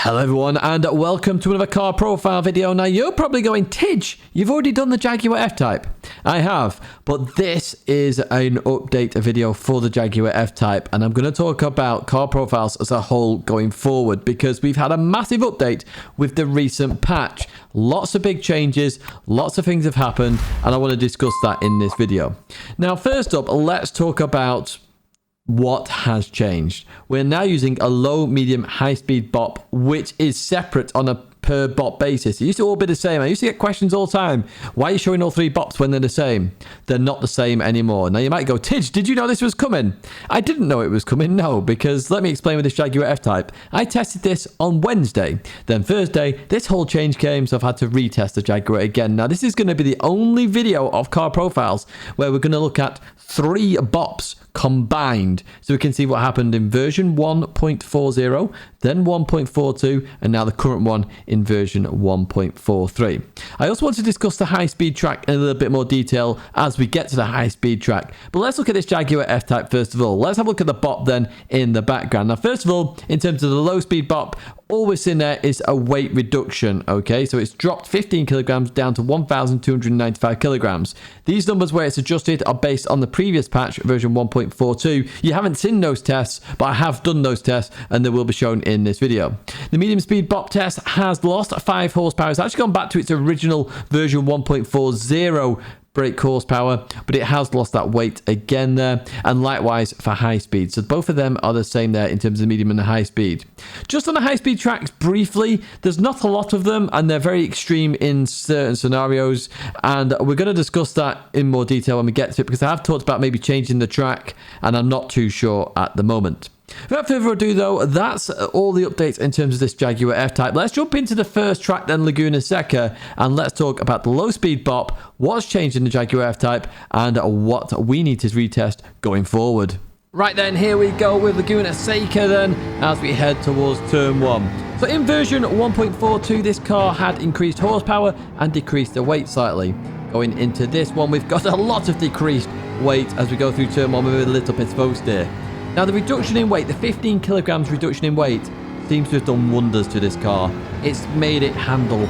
Hello everyone and welcome to another car profile video. Now you're probably going, Tidge, you've already done the Jaguar F-Type. I have, but this is an update video for the Jaguar F-Type, and I'm going to talk about car profiles as a whole going forward because we've had a massive update with the recent patch. Lots of big changes, lots of things have happened, and I want to discuss that in this video. Now first up, let's talk about what has changed. We're now using a low, medium, high-speed bop, which is separate on a per bop basis. It used to all be the same. I used to get questions all the time. Why are you showing all three bops when they're the same? They're not the same anymore. Now you might go, Tidge, did you know this was coming? I didn't know it was coming, no, because let me explain with this Jaguar F-Type. I tested this on Wednesday. Then Thursday, this whole change came, so I've had to retest the Jaguar again. Now this is going to be the only video of car profiles where we're going to look at three bops combined, so we can see what happened in version 1.40, then 1.42, and now the current one in version 1.43. I also want to discuss the high-speed track in a little bit more detail as we get to the high-speed track. But let's look at this Jaguar F-Type first of all. Let's have a look at the bop then in the background. Now, first of all, in terms of the low-speed bop, all we're seeing there is a weight reduction, okay? So it's dropped 15 kilograms down to 1,295 kilograms. These numbers where it's adjusted are based on the previous patch, version 1.42. You haven't seen those tests, but I have done those tests, and they will be shown in this video. The medium speed bop test has lost 5 horsepower. It's actually gone back to its original version 1.40 brake horsepower, but it has lost that weight again there, and likewise for high speed. So both of them are the same there in terms of the medium and the high speed. Just on the high speed tracks briefly, there's not a lot of them, and they're very extreme in certain scenarios, and we're going to discuss that in more detail when we get to it, because I have talked about maybe changing the track, and I'm not too sure at the moment. Without further ado though, that's all the updates in terms of this Jaguar F-Type. Let's jump into the first track then, Laguna Seca, and let's talk about the low speed bop, what's changed in the Jaguar F-Type, and what we need to retest going forward. Right then, here we go with Laguna Seca then, as we head towards turn 1. So in version 1.42, this car had increased horsepower and decreased the weight slightly. Going into this one, we've got a lot of decreased weight as we go through turn 1 with a little bit of oversteer. Now the reduction in weight, the 15 kilograms reduction in weight, seems to have done wonders to this car. It's made it handle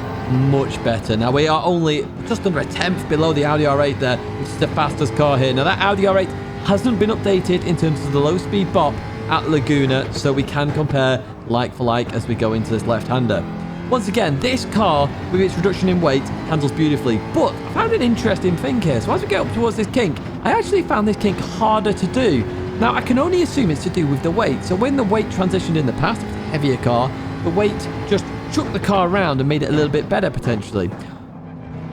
much better. Now we are only just under a tenth below the Audi R8 there, which is the fastest car here. Now that Audi R8 hasn't been updated in terms of the low speed bop at Laguna, so we can compare like for like as we go into this left-hander. Once again, this car, with its reduction in weight, handles beautifully. But I found an interesting thing here. So as we get up towards this kink, I actually found this kink harder to do. Now, I can only assume it's to do with the weight. So when the weight transitioned in the past, it was a heavier car, the weight just shook the car around and made it a little bit better, potentially.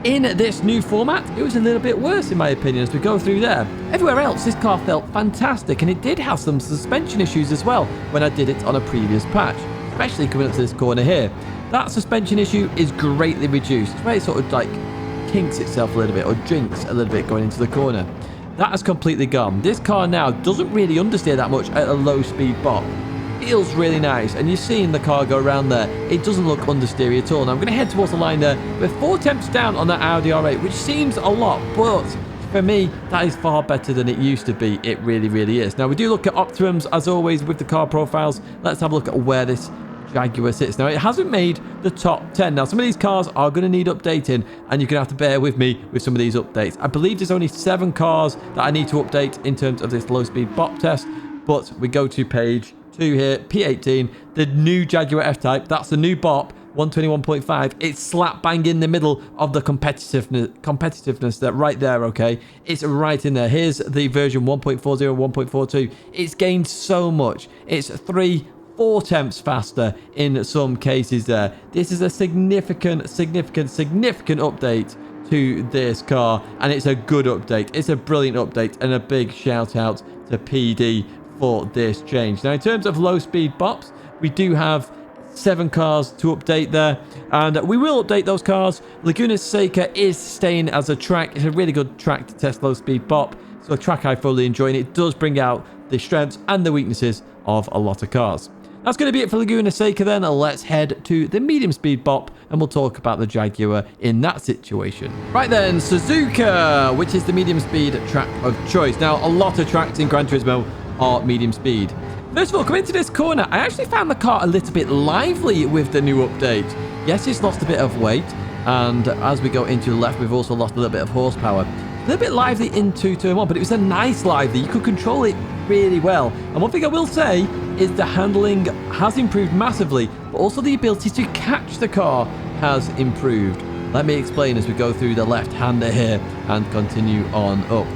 In this new format, it was a little bit worse, in my opinion, as we go through there. Everywhere else, this car felt fantastic, and it did have some suspension issues as well when I did it on a previous patch, especially coming up to this corner here. That suspension issue is greatly reduced, where it sort of like kinks itself a little bit, or jinks a little bit going into the corner. That has completely gone. This car now doesn't really understeer that much at a low speed bop. Feels really nice, and you're seeing the car go around there. It doesn't look understeery at all. Now I'm going to head towards the line there with 4 tenths down on that Audi R8, which seems a lot, but for me, that is far better than it used to be. It really, really is. Now we do look at Optimums as always with the car profiles. Let's have a look at where this Jaguar sits. Now, it hasn't made the top 10. Now, some of these cars are going to need updating, and you're going to have to bear with me with some of these updates. I believe there's only 7 cars that I need to update in terms of this low-speed bop test, but we go to page 2 here, P18, the new Jaguar F-Type. That's the new bop, 121.5. It's slap bang in the middle of the competitiveness that right there, okay? It's right in there. Here's the version 1.40, 1.42. It's gained so much. It's 4 tenths faster in some cases there. This is a significant update to this car, and it's a good update. It's a brilliant update, and a big shout out to PD for this change. Now in terms of low speed bops, we do have 7 cars to update there, and we will update those cars. Laguna Seca is staying as a track. It's a really good track to test low speed bop, so a track I fully enjoy, and it does bring out the strengths and the weaknesses of a lot of cars. That's going to be it for Laguna Seca then. Let's head to the medium speed bop, and we'll talk about the Jaguar in that situation. Right then, Suzuka, which is the medium speed track of choice. Now, a lot of tracks in Gran Turismo are medium speed. First of all, coming into this corner, I actually found the car a little bit lively with the new update. Yes, it's lost a bit of weight, and as we go into the left, we've also lost a little bit of horsepower. A little bit lively into turn 1, but it was a nice lively. You could control it really well. And one thing I will say is the handling has improved massively, but also the ability to catch the car has improved. Let me explain as we go through the left-hander here and continue on up.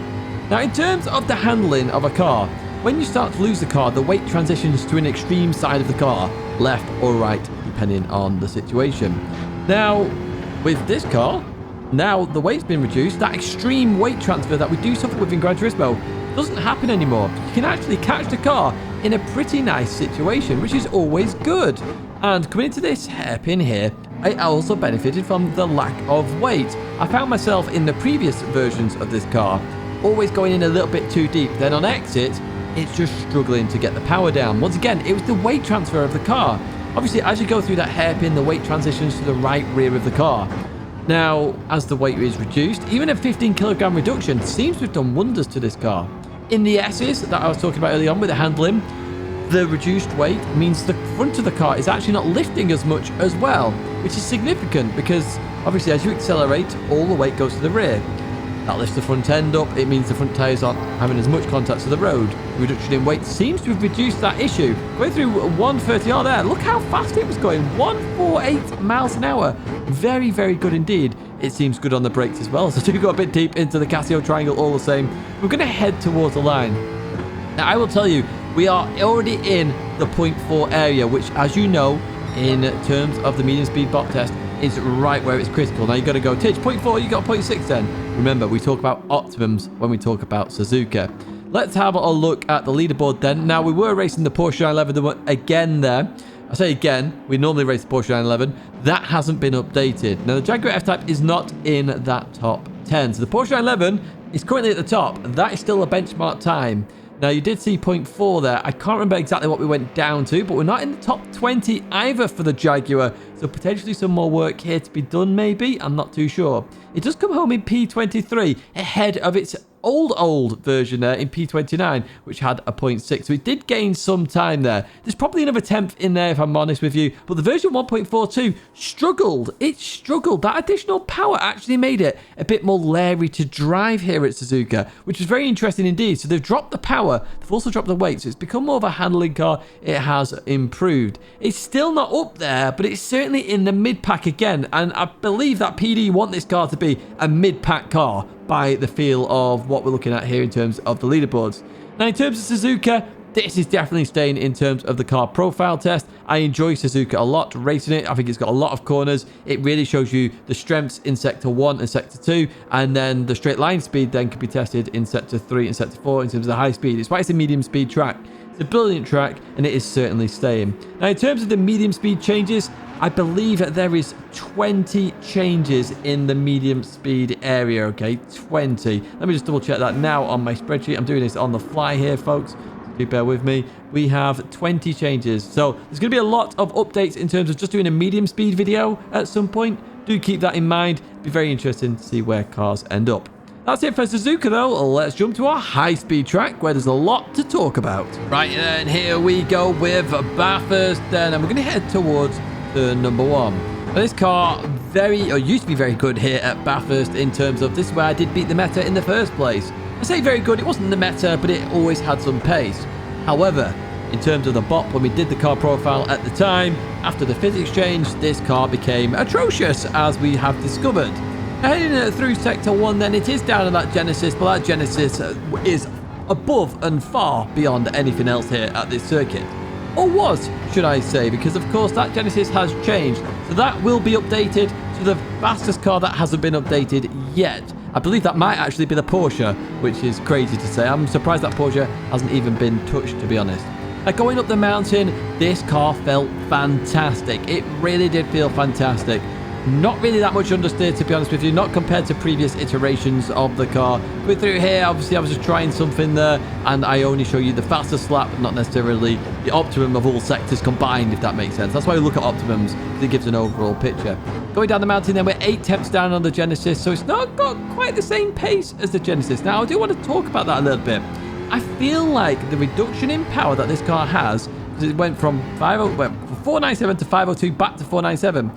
Now, in terms of the handling of a car, when you start to lose the car, the weight transitions to an extreme side of the car, left or right, depending on the situation. Now, with this car, now the weight's been reduced. That extreme weight transfer that we do suffer with in Gran Turismo doesn't happen anymore. You can actually catch the car in a pretty nice situation, which is always good. And coming into this hairpin here, I also benefited from the lack of weight. I found myself in the previous versions of this car always going in a little bit too deep. Then on exit, it's just struggling to get the power down. Once again, it was the weight transfer of the car. Obviously, as you go through that hairpin, the weight transitions to the right rear of the car. Now, as the weight is reduced, even a 15 kilogram reduction seems to have done wonders to this car. In the S's that I was talking about early on with the handling, the reduced weight means the front of the car is actually not lifting as much as well, which is significant because obviously as you accelerate, all the weight goes to the rear. That lifts the front end up. It means the front tyres aren't having as much contact to the road. The reduction in weight seems to have reduced that issue. Going through 130R there. Look how fast it was going. 148 miles an hour. Very, very good indeed. It seems good on the brakes as well. So do go a bit deep into the Casio triangle all the same. We're going to head towards the line. Now, I will tell you, we are already in the 0.4 area, which, as you know, in terms of the medium speed bot test, is right where it's critical. Now, you've got to go, Tidge, 0.4, you got 0.6 then. Remember, we talk about Optimums when we talk about Suzuka. Let's have a look at the leaderboard then. Now, we were racing the Porsche 911 again there. I say again, we normally race the Porsche 911. That hasn't been updated. Now, the Jaguar F-Type is not in that top 10. So the Porsche 911 is currently at the top. That is still a benchmark time. Now, you did see 0.4 there. I can't remember exactly what we went down to, but we're not in the top 20 either for the Jaguar. So potentially some more work here to be done, maybe. I'm not too sure. It does come home in P23 ahead of its old version there in P29, which had a 0.6. So it did gain some time there. There's probably another 10th in there, if I'm honest with you. But the version 1.42 struggled. It struggled. That additional power actually made it a bit more leery to drive here at Suzuka, which was very interesting indeed. So they've dropped the power. They've also dropped the weight. So it's become more of a handling car. It has improved. It's still not up there, but it's certainly in the mid-pack again. And I believe that PD want this car to be a mid-pack car by the feel of what we're looking at here in terms of the leaderboards. Now, in terms of Suzuka, this is definitely staying in terms of the car profile test. I enjoy Suzuka a lot, racing it. I think it's got a lot of corners. It really shows you the strengths in Sector 1 and Sector 2, and then the straight line speed then can be tested in Sector 3 and Sector 4 in terms of the high speed. It's why it's a medium speed track. It's a brilliant track, and it is certainly staying. Now, in terms of the medium speed changes, I believe that there is 20 changes in the medium speed area, okay? 20. Let me just double check that now on my spreadsheet. I'm doing this on the fly here, folks. So do bear with me. We have 20 changes. So there's going to be a lot of updates in terms of just doing a medium speed video at some point. Do keep that in mind. It'd be very interesting to see where cars end up. That's it for Suzuka, though. Let's jump to our high-speed track, where there's a lot to talk about. Right, and here we go with Bathurst, then, and we're going to head towards turn number 1. Now, this car used to be very good here at Bathurst in terms of this is where I did beat the meta in the first place. I say very good, it wasn't the meta, but it always had some pace. However, in terms of the bop, when we did the car profile at the time, after the physics change, this car became atrocious, as we have discovered. Heading through Sector 1, then, it is down in that Genesis, but that Genesis is above and far beyond anything else here at this circuit. Or was, should I say, because of course that Genesis has changed. So that will be updated to the fastest car that hasn't been updated yet. I believe that might actually be the Porsche, which is crazy to say. I'm surprised that Porsche hasn't even been touched, to be honest. Going up the mountain, this car felt fantastic. It really did feel fantastic. Not really that much understeer, to be honest with you, not compared to previous iterations of the car. Going through here, obviously I was just trying something there, and I only show you the fastest lap, not necessarily the optimum of all sectors combined, if that makes sense. That's why we look at optimums, because it gives an overall picture. Going down the mountain, then we're 8 temps down on the Genesis, so it's not got quite the same pace as the Genesis. Now, I do want to talk about that a little bit. I feel like the reduction in power that this car has, because it went from 497 to 502 back to 497,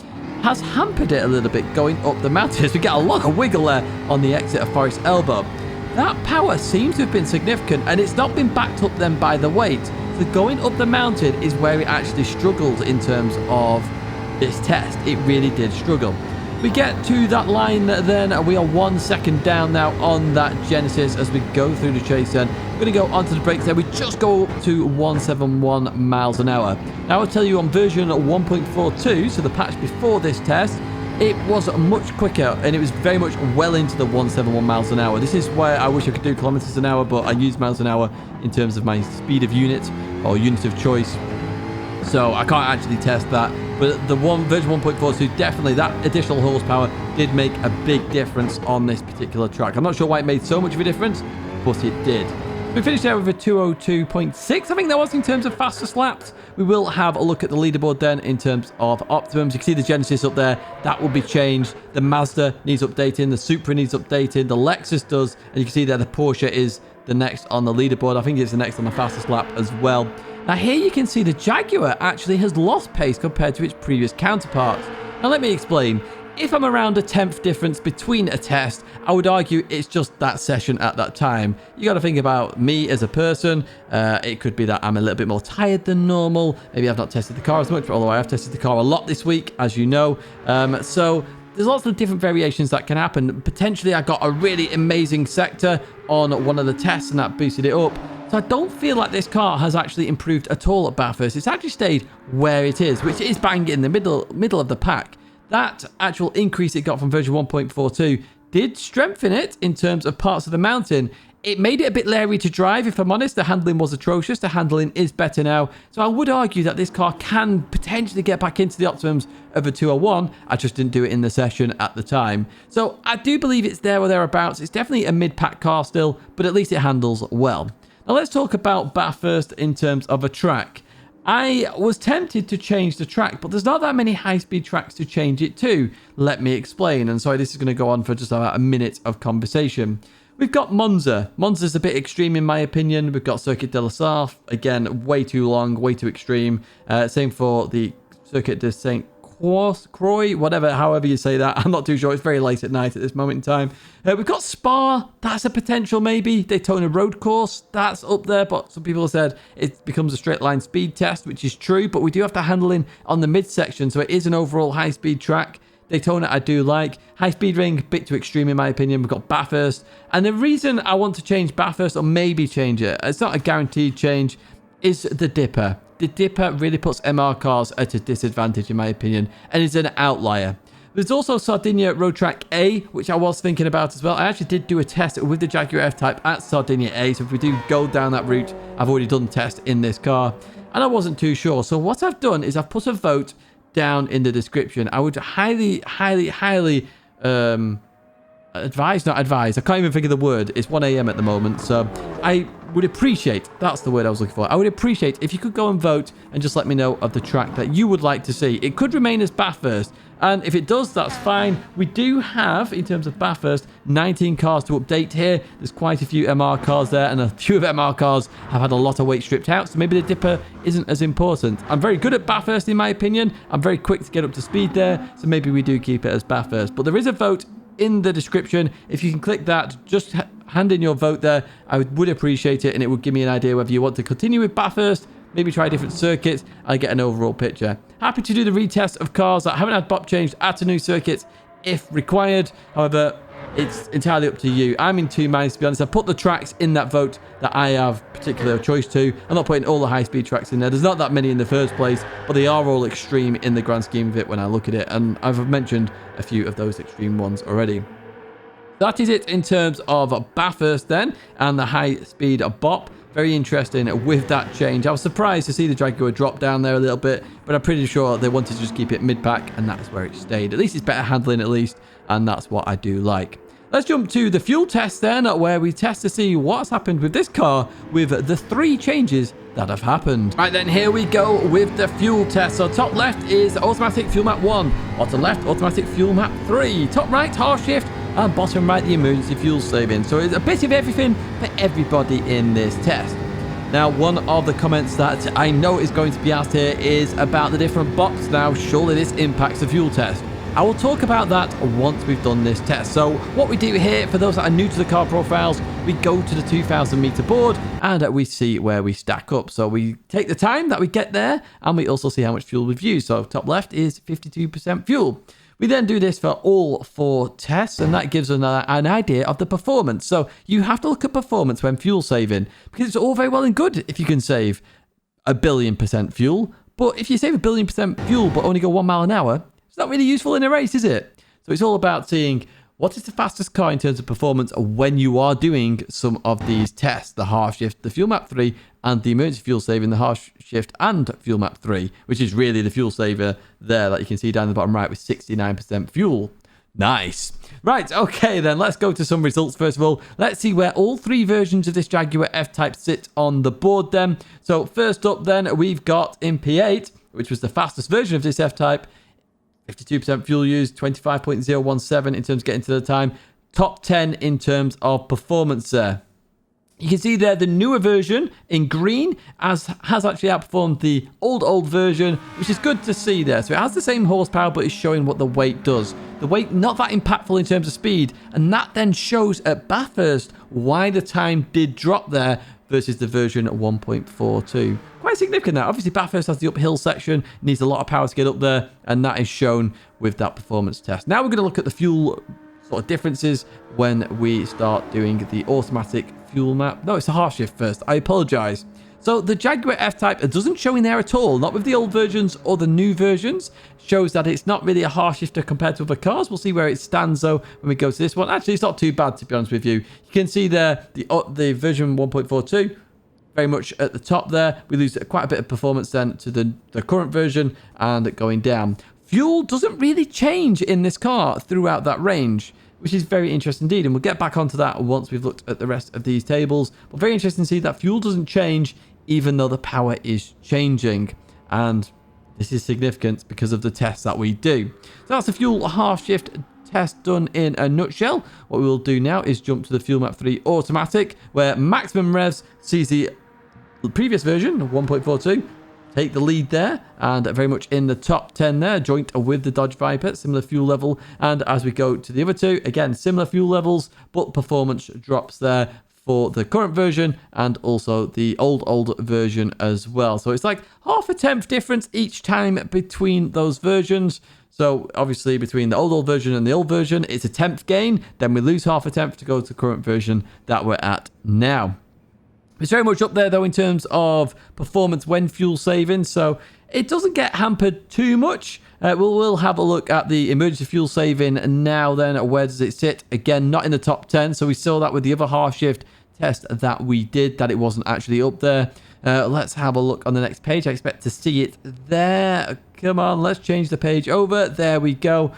has hampered it a little bit going up the mountains. We get a lot of wiggle there on the exit of Forest Elbow. That power seems to have been significant, and it's not been backed up then by the weight. So going up the mountain is where it actually struggled in terms of this test. It really did struggle. We get to that line then, and we are 1 second down now on that Genesis as we go through the chase then. We're going to go onto the brakes there. We just go up to 171 miles an hour. Now, I'll tell you on version 1.42, so the patch before this test, it was much quicker, and it was very much well into the 171 miles an hour. This is where I wish I could do kilometers an hour, but I use miles an hour in terms of my speed of unit or unit of choice. So I can't actually test that. But the version 1.42, definitely that additional horsepower did make a big difference on this particular track. I'm not sure why it made so much of a difference, but it did. We finished there with a 202.6, I think that was in terms of fastest laps. We will have a look at the leaderboard then in terms of Optimums. You can see the Genesis up there. That will be changed. The Mazda needs updating. The Supra needs updating. The Lexus does. And you can see there the Porsche is the next on the leaderboard. I think it's the next on the fastest lap as well. Now here you can see the Jaguar actually has lost pace compared to its previous counterparts. Now let me explain. If I'm around a 10th difference between a test, I would argue it's just that session at that time. You got to think about me as a person. It could be that I'm a little bit more tired than normal. Maybe I've not tested the car as much, although I have tested the car a lot this week, as you know. So there's lots of different variations that can happen. Potentially, I got a really amazing sector on one of the tests, and that boosted it up. So I don't feel like this car has actually improved at all at Bathurst. It's actually stayed where it is, which is bang in the middle of the pack. That actual increase it got from version 1.42 did strengthen it in terms of parts of the mountain. It made it a bit leery to drive, if I'm honest. The handling was atrocious. The handling is better now. So I would argue that this car can potentially get back into the Optimums of a 201. I just didn't do it in the session at the time. So I do believe it's there or thereabouts. It's definitely a mid-pack car still, but at least it handles well. Now let's talk about Bathurst in terms of a track. I was tempted to change the track, but there's not that many high-speed tracks to change it to. Let me explain. And sorry, this is going to go on for just about a minute of conversation. We've got Monza. Monza's a bit extreme in my opinion. We've got Circuit de la Sarthe. Again, way too long, way too extreme. Same for the Circuit de Saint Croix, whatever, however you say that. I'm not too sure. It's very late at night at this moment in time. We've got Spa. That's a potential maybe. Daytona Road Course. That's up there, but some people have said it becomes a straight line speed test, which is true, but we do have to handle in on the midsection, so it is an overall high-speed track. Daytona I do like. High-speed ring, bit too extreme in my opinion. We've got Bathurst. And the reason I want to change Bathurst, or maybe change it, it's not a guaranteed change, is the Dipper. The Dipper really puts MR cars at a disadvantage, in my opinion, and is an outlier. There's also Sardinia Road Track A, which I was thinking about as well. I actually did do a test with the Jaguar F-Type at Sardinia A, so if we do go down that route, I've already done a test in this car, and I wasn't too sure. So what I've done is I've put a vote down in the description. I would highly advise, I can't even think of the word. It's 1 a.m. at the moment, so I would appreciate, that's the word I was looking for. I would appreciate if you could go and vote and just let me know of the track that you would like to see. It could remain as Bathurst, and if it does, that's fine. We do have, in terms of Bathurst, 19 cars to update here. There's quite a few MR cars there, and a few of MR cars have had a lot of weight stripped out, so maybe the Dipper isn't as important. I'm very good at Bathurst, in my opinion. I'm very quick to get up to speed there, so maybe we do keep it as Bathurst. But there is a vote in the description. If you can click that, just hand in your vote there. I would appreciate it, and it would give me an idea whether you want to continue with Bathurst, maybe try different circuits, and get an overall picture. Happy to do the retest of cars that haven't had BOP changed at a new circuit if required. However, it's entirely up to you. I'm in two minds, to be honest. I put the tracks in that vote that I have particular choice to. I'm not putting all the high-speed tracks in there. There's not that many in the first place, but they are all extreme in the grand scheme of it when I look at it, and I've mentioned a few of those extreme ones already. That is it in terms of Bathurst then, and the high-speed BOP. Very interesting with that change. I was surprised to see the Jaguar drop down there a little bit, but I'm pretty sure they wanted to just keep it mid-pack, and that's where it stayed. At least it's better handling, at least, and that's what I do like. Let's jump to the fuel test then, where we test to see what's happened with this car with the 3 changes that have happened. Right then, here we go with the fuel test. So top left is automatic fuel map 1. Bottom left, automatic fuel map 3. Top right, half shift, and bottom right, the emergency fuel saving. So it's a bit of everything for everybody in this test. Now, one of the comments that I know is going to be asked here is about the different bops. Now, surely this impacts the fuel test. I will talk about that once we've done this test. So what we do here, for those that are new to the car profiles, we go to the 2,000 meter board and we see where we stack up. So we take the time that we get there and we also see how much fuel we've used. So top left is 52% fuel. We then do this for all 4 tests, and that gives us an idea of the performance. So you have to look at performance when fuel saving, because it's all very well and good if you can save 1 billion% fuel. But if you save 1 billion% fuel but only go 1 mile an hour, it's not really useful in a race, is it? So it's all about seeing what is the fastest car in terms of performance when you are doing some of these tests, the half shift, the fuel map 3, and the emergency fuel saving, the half shift and fuel map 3, which is really the fuel saver there that you can see down the bottom right with 69% fuel. Nice. Right, okay then, let's go to some results first of all. Let's see where all 3 versions of this Jaguar F-Type sit on the board then. So first up then, we've got in P8, which was the fastest version of this F-Type, 52% fuel used, 25.017 in terms of getting to the time. Top 10 in terms of performance there. You can see there the newer version in green has actually outperformed the old version, which is good to see there. So it has the same horsepower, but it's showing what the weight does. The weight not that impactful in terms of speed, and that then shows at Bathurst why the time did drop there versus the version 1.42. Quite significant now. Obviously, Bathurst has the uphill section, needs a lot of power to get up there, and that is shown with that performance test. Now we're going to look at the fuel sort of differences when we start doing the automatic fuel map. No, it's a half shift first. I apologize. So the Jaguar F-Type, it doesn't show in there at all, not with the old versions or the new versions. Shows that it's not really a half shifter compared to other cars. We'll see where it stands though when we go to this one. Actually, it's not too bad to be honest with you. You can see there the version 1.42 very much at the top there. We lose quite a bit of performance then to the current version and going down. Fuel doesn't really change in this car throughout that range, which is very interesting indeed. And we'll get back onto that once we've looked at the rest of these tables. But very interesting to see that fuel doesn't change even though the power is changing. And this is significant because of the tests that we do. So that's the fuel half shift test done in a nutshell. What we will do now is jump to the fuel map 3 automatic, where maximum revs sees the previous version of 1.42 take the lead there, and very much in the top 10 there, joint with the Dodge Viper, similar fuel level. And as we go to the other two, again, similar fuel levels, but performance drops there for the current version and also the old version as well. So it's like half a tenth difference each time between those versions. So obviously between the old version and the old version, it's a tenth gain. Then we lose half a tenth to go to the current version that we're at now. It's very much up there, though, in terms of performance when fuel saving, so it doesn't get hampered too much. We'll have a look at the emergency fuel saving now then. Where does it sit? Again, not in the top 10, so we saw that with the other half shift test that we did, that it wasn't actually up there. Let's have a look on the next page. I expect to see it there. Come on, let's change the page over. There we go.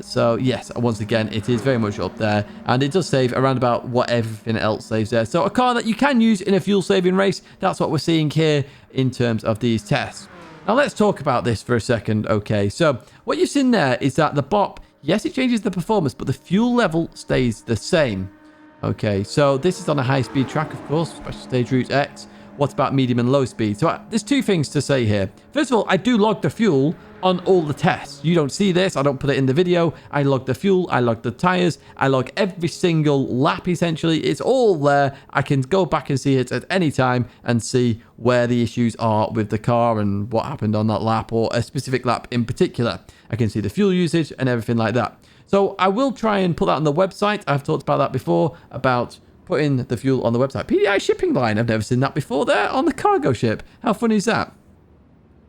So yes, once again, it is very much up there, and it does save around about what everything else saves there. So a car that you can use in a fuel saving race. That's what we're seeing here in terms of these tests. Now let's talk about this for a second. Okay, so what you've seen there is that the BOP, yes, it changes the performance, but the fuel level stays the same. Okay, so this is on a high-speed track, of course, Special Stage Route X. What about medium and low speed? So there's two things to say here. First of all, I do log the fuel on all the tests. You don't see this. I don't put it in the video. I log the fuel. I log the tires. I log every single lap, essentially. It's all there. I can go back and see it at any time and see where the issues are with the car and what happened on that lap or a specific lap in particular. I can see the fuel usage and everything like that. So I will try and put that on the website. I've talked about that before, about putting the fuel on the website. PDI shipping line. I've never seen that before there on the cargo ship. How funny is that?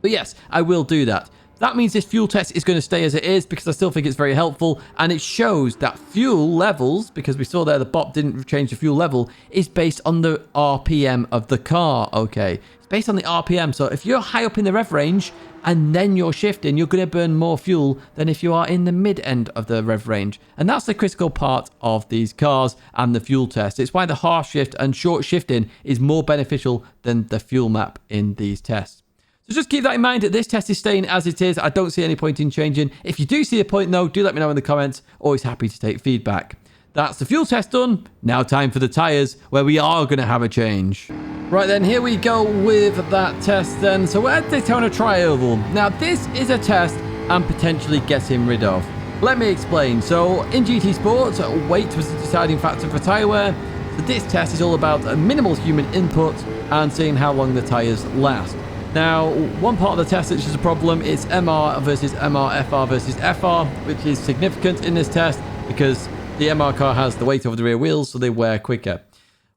But yes, I will do that. That means this fuel test is going to stay as it is because I still think it's very helpful. And it shows that fuel levels, because we saw there the BOP didn't change the fuel level, is based on the RPM of the car. Okay, it's based on the RPM. So if you're high up in the rev range and then you're shifting, you're going to burn more fuel than if you are in the mid end of the rev range. And that's the critical part of these cars and the fuel test. It's why the half shift and short shifting is more beneficial than the fuel map in these tests. So just keep that in mind. This test is staying as it is. I don't see any point in changing. If you do see a point though, do let me know in the comments. Always happy to take feedback. That's the fuel test done. Now time for the tyres, where we are going to have a change. Right then, here we go with that test then. So we're at Daytona Tri-Oval. Now this is a test I'm potentially getting rid of. Let me explain. So in GT Sports, weight was the deciding factor for tyre wear. So this test is all about minimal human input and seeing how long the tyres last. Now, one part of the test which is a problem is MR versus MR, FR versus FR, which is significant in this test because the MR car has the weight over the rear wheels, so they wear quicker.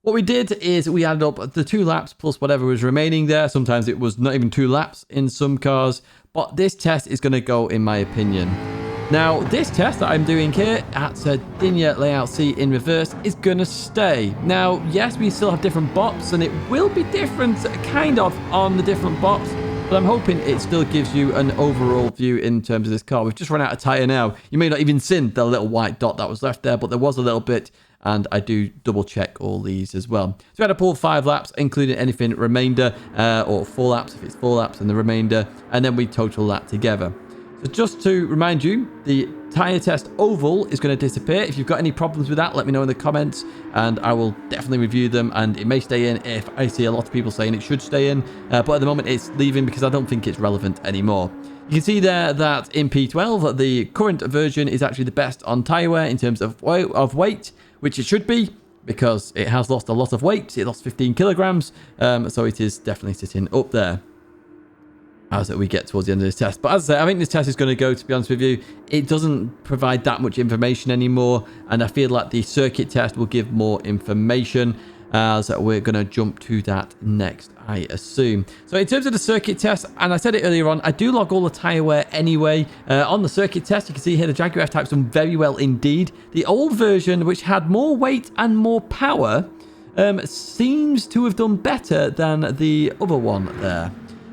What we did is we added up the 2 laps plus whatever was remaining there. Sometimes it was not even 2 laps in some cars, but this test is going to go, in my opinion. Now, this test that I'm doing here at Tidgney Layout C in reverse is going to stay. Now, yes, we still have different bops, and it will be different kind of on the different bops, but I'm hoping it still gives you an overall view in terms of this car. We've just run out of tyre now. You may not even seen the little white dot that was left there, but there was a little bit, and I do double check all these as well. So we had to pull 5 laps, including anything remainder, or 4 laps if it's 4 laps and the remainder, and then we total that together. So just to remind you, the tyre test oval is going to disappear. If you've got any problems with that, let me know in the comments, and I will definitely review them, and it may stay in if I see a lot of people saying it should stay in, but at the moment it's leaving because I don't think it's relevant anymore. You can see there that in P12, the current version is actually the best on tyre wear in terms of weight, which it should be because it has lost a lot of weight. It lost 15 kilograms, so it is definitely sitting up there as we get towards the end of this test. But as I say, I think this test is going to go, to be honest with you. It doesn't provide that much information anymore, and I feel like the circuit test will give more information, as we're going to jump to that next, I assume. So in terms of the circuit test, and I said it earlier on, I do log all the tyre wear anyway. On the circuit test, you can see here the Jaguar F-Type's done very well indeed. The old version, which had more weight and more power, seems to have done better than the other one there.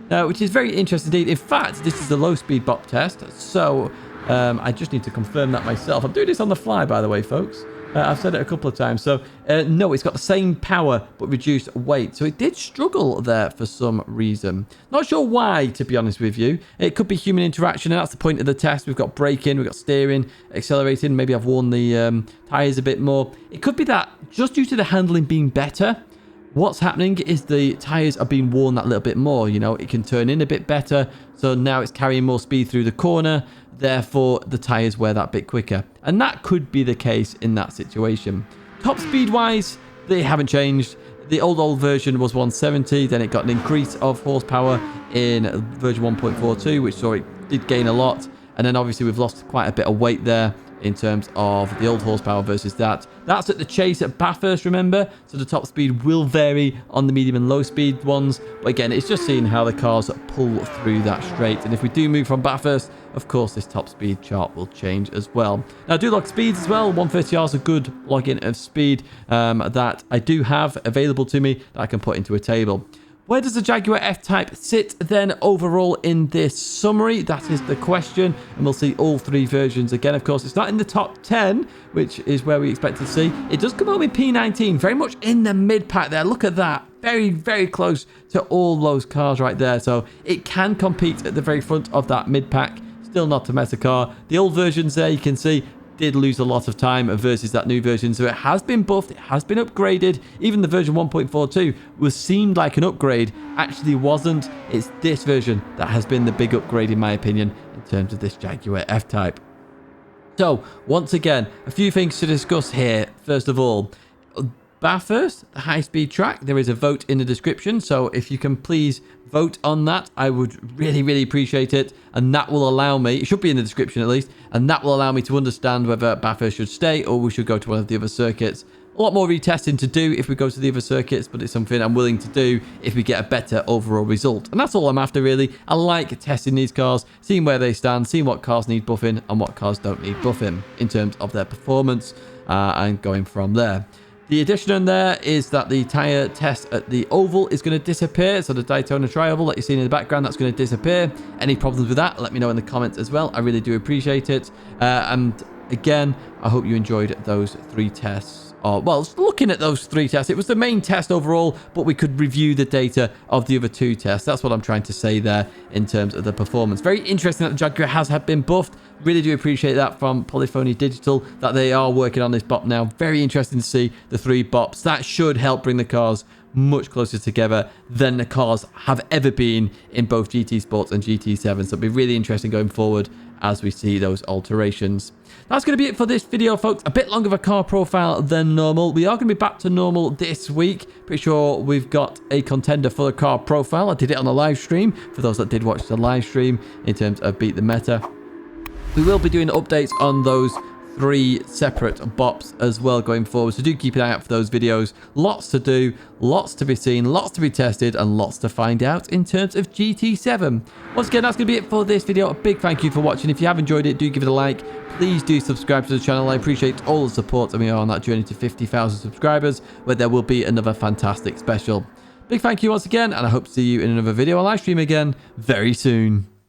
Which is very interesting indeed. In fact, this is the low-speed bop test, so I just need to confirm that myself. I'm doing this on the fly, by the way, folks. I've said it a couple of times. So, no, it's got the same power, but reduced weight. So it did struggle there for some reason. Not sure why, to be honest with you. It could be human interaction, and that's the point of the test. We've got braking, we've got steering, accelerating. Maybe I've worn the tyres a bit more. It could be that just due to the handling being better, what's happening is the tyres are being worn that little bit more. You know, it can turn in a bit better. So now it's carrying more speed through the corner. Therefore, the tyres wear that bit quicker. And that could be the case in that situation. Top speed-wise, they haven't changed. The old version was 170. Then it got an increase of horsepower in version 1.42, which saw it did gain a lot. And then obviously we've lost quite a bit of weight there in terms of the old horsepower versus that. That's at the chase at Bathurst, remember? So the top speed will vary on the medium and low speed ones. But again, it's just seeing how the cars pull through that straight. And if we do move from Bathurst, of course, this top speed chart will change as well. Now, I do log speeds as well. 130R is a good login of speed that I do have available to me that I can put into a table. Where does the Jaguar F-Type sit then overall in this summary? That is the question, and we'll see all 3 versions again. Of course, it's not in the top 10, which is where we expect to see. It does come home in P19, very much in the mid-pack there. Look at that. Very, very close to all those cars right there. So it can compete at the very front of that mid-pack. Still not to mess a car. The old versions there, you can see, did lose a lot of time versus that new version, so it has been buffed, it has been upgraded. Even the version 1.42 was seemed like an upgrade, actually wasn't. It's this version that has been the big upgrade in my opinion in terms of this Jaguar F-Type. So once again, a few things to discuss here. First of all, Bathurst, the high-speed track, there is a vote in the description, so if you can please vote on that, I would really, really appreciate it, and that will allow me, it should be in the description at least, and that will allow me to understand whether Bathurst should stay or we should go to one of the other circuits. A lot more retesting to do if we go to the other circuits, but it's something I'm willing to do if we get a better overall result. And that's all I'm after, really. I like testing these cars, seeing where they stand, seeing what cars need buffing and what cars don't need buffing in terms of their performance, and going from there. The addition on there is that the tyre test at the oval is going to disappear. So the Daytona Tri-Oval that you're seeing in the background, that's going to disappear. Any problems with that, let me know in the comments as well. I really do appreciate it. And again, I hope you enjoyed those 3 tests well, looking at those 3 tests. It was the main test overall, but we could review the data of the other 2 tests. That's what I'm trying to say there in terms of the performance. Very interesting that the Jaguar has been buffed. Really do appreciate that from Polyphony Digital, that they are working on this bop now. Very interesting to see the 3 bops. That should help bring the cars much closer together than the cars have ever been in both GT Sports and GT7. So it'll be really interesting going forward as we see those alterations. That's going to be it for this video, folks. A bit longer of a car profile than normal. We are going to be back to normal this week. Pretty sure we've got a contender for the car profile. I did it on the live stream for those that did watch the live stream in terms of Beat the Meta. We will be doing updates on those 3 separate bops as well going forward, so do keep an eye out for those videos. Lots to do, lots to be seen, lots to be tested, and lots to find out in terms of GT7. Once again, that's going to be it for this video. A big thank you for watching. If you have enjoyed it, do give it a like. Please do subscribe to the channel. I appreciate all the support, and we are on that journey to 50,000 subscribers, where there will be another fantastic special. Big thank you once again, and I hope to see you in another video or live stream again very soon.